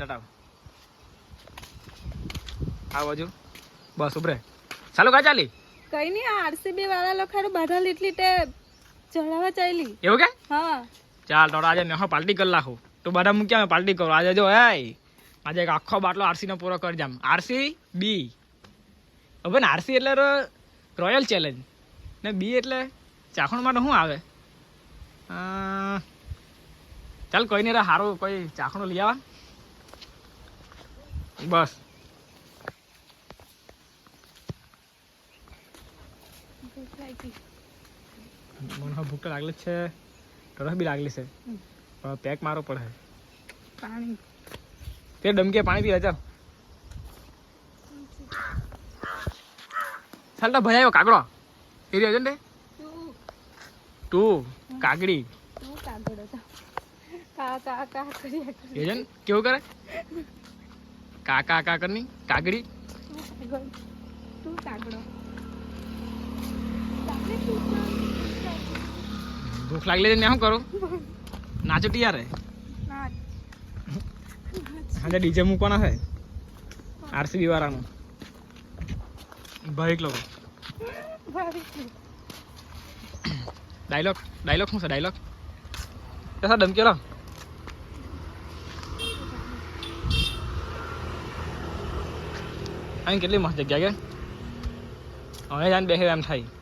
ચટાવ આ બાજુ બસ ઉભરે ચાલો કા ચાલી કઈ નહીં આ આરસીબી વાળા લોકોને બધા લીટલી તે ચડાવવા ચાલી એવું કે હા ચાલ તો આજે મેં પાર્ટી કરી નાખું તો બધા મૂક્યા મેં પાર્ટી કરું આજે જો એ આજે એક આખો બાટલો આરસી નો પૂરો કરી જામ આરસી બી હવે ને આરસી એટલે રોયલ ચેલેન્જ ને બી એટલે ચાખણ માટે શું આવે ચાલ કોઈ નહીં રે સારું કોઈ ચાખણું લઈ આવા બસ મને ભૂખ તો લાગલી છે તરફ બી લાગલી છે પણ પેક મારવો પડે પાણી તે ડમકે પાણી પીવા ચાલ ચાલ તો ભાઈ આવ્યો કાગડો એ રહ્યો છે ને તું કાગડી તું કાગડો તો કા કા કા કર્યા કરે એ છે ને કેવું કરે કા કા કા કરની કાગડી તું કાગડો ભૂખ લાગલી છે ને શું કરું નાચો ટીયારે આજે ડીજે મૂકવાના છે આરસીબી વાળાનું ભાઈ લોકો ડાયલોગ શું છે ડાયલોગ કસા ધમકેલો અહીં કેટલી મસ્ત જગ્યા કે હવે જાને બેસે એમ થાય